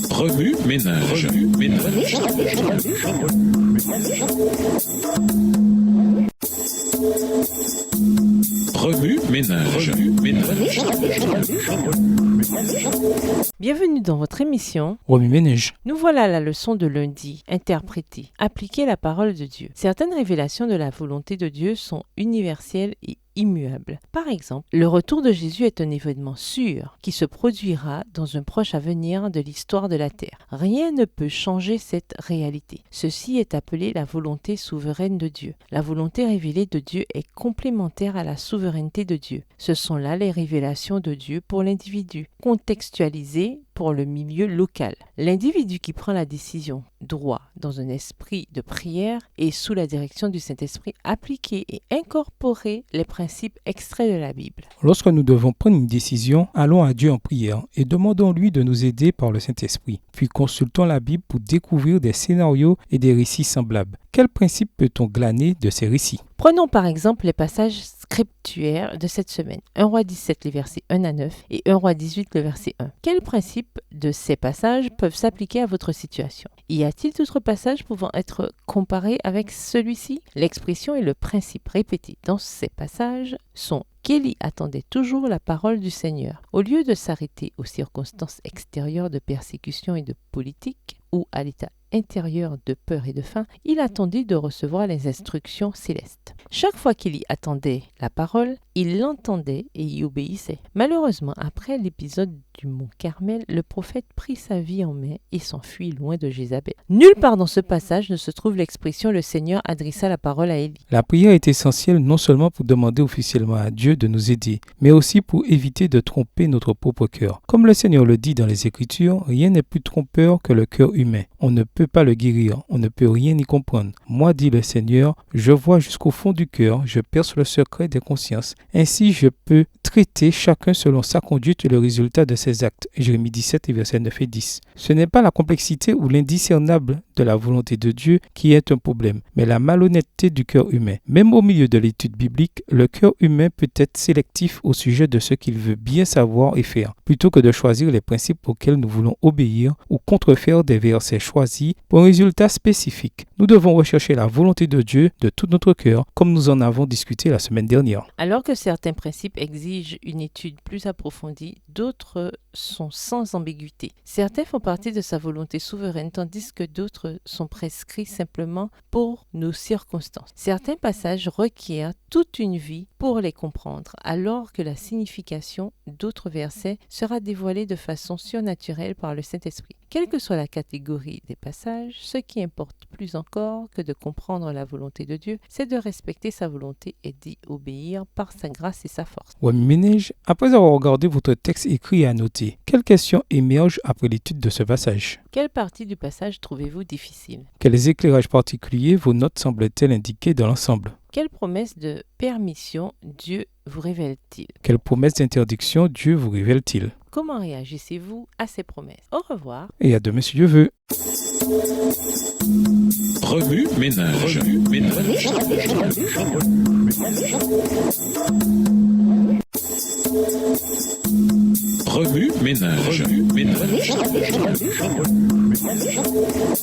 Remue ménage. Remue ménage. Bienvenue dans votre émission Remue ménage. Nous voilà à la leçon de lundi, interpréter, appliquer la parole de Dieu. Certaines révélations de la volonté de Dieu sont universelles et immuables. Par exemple, le retour de Jésus est un événement sûr qui se produira dans un proche avenir de l'histoire de la terre. Rien ne peut changer cette réalité. Ceci est appelé la volonté souveraine de Dieu. La volonté révélée de Dieu est complémentaire à la souveraineté de Dieu. Ce sont là les révélations de Dieu pour l'individu, contextualisées pour le milieu local. L'individu qui prend la décision doit, dans un esprit de prière et sous la direction du Saint-Esprit, appliquer et incorporer les principes extraits de la Bible. Lorsque nous devons prendre une décision, allons à Dieu en prière et demandons-lui de nous aider par le Saint-Esprit. Puis consultons la Bible pour découvrir des scénarios et des récits semblables. Quels principes peut-on glaner de ces récits? Prenons par exemple les passages scripturaires de cette semaine. 1 Roi 17, les versets 1 à 9 et 1 Roi 18, le verset 1. Quels principes de ces passages peuvent s'appliquer à votre situation? Y a-t-il d'autres passages pouvant être comparés avec celui-ci? L'expression et le principe répétés dans ces passages sont qu'Élie attendait toujours la parole du Seigneur. Au lieu de s'arrêter aux circonstances extérieures de persécution et de politique, ou à l'état intérieur de peur et de faim, il attendait de recevoir les instructions célestes. Chaque fois qu'il y attendait la parole, il l'entendait et y obéissait. Malheureusement, après l'épisode du mont Carmel, le prophète prit sa vie en main et s'enfuit loin de Jézabel. Nulle part dans ce passage ne se trouve l'expression « le Seigneur adressa la parole à Élie ». La prière est essentielle non seulement pour demander officiellement à Dieu de nous aider, mais aussi pour éviter de tromper notre propre cœur. Comme le Seigneur le dit dans les Écritures, rien n'est plus trompeur que le cœur humain. On ne peut pas le guérir, on ne peut rien y comprendre. Moi, dit le Seigneur, je vois jusqu'au fond du cœur, je perce le secret des consciences. Ainsi, je peux traiter chacun selon sa conduite et le résultat de ses actes. Jérémie 17, versets 9 et 10. Ce n'est pas la complexité ou l'indiscernable de la volonté de Dieu qui est un problème, mais la malhonnêteté du cœur humain. Même au milieu de l'étude biblique, le cœur humain peut être sélectif au sujet de ce qu'il veut bien savoir et faire, plutôt que de choisir les principes auxquels nous voulons obéir ou contrefaire des versets choisis pour un résultat spécifique. Nous devons rechercher la volonté de Dieu de tout notre cœur, comme nous en avons discuté la semaine dernière. Alors que certains principes exigent une étude plus approfondie, d'autres sont sans ambiguïté. Certains font partie de sa volonté souveraine, tandis que d'autres sont prescrits simplement pour nos circonstances. Certains passages requièrent toute une vie pour les comprendre, alors que la signification d'autres versets sera dévoilée de façon surnaturelle par le Saint-Esprit. Quelle que soit la catégorie des passages, ce qui importe plus encore que de comprendre la volonté de Dieu, c'est de respecter sa volonté et d'y obéir par sa grâce et sa force. Remue ménage, après avoir regardé votre texte écrit et annoté, quelles questions émergent après l'étude de ce passage? Quelle partie du passage trouvez-vous difficile? Quels éclairages particuliers vos notes semblent-elles indiquer dans l'ensemble? Quelle promesse de permission Dieu vous révèle-t-il? Quelles promesses d'interdiction Dieu vous révèle-t-il? Comment réagissez-vous à ces promesses? Au revoir. Et à demain si Dieu veut. Remue ménage. Remue ménage.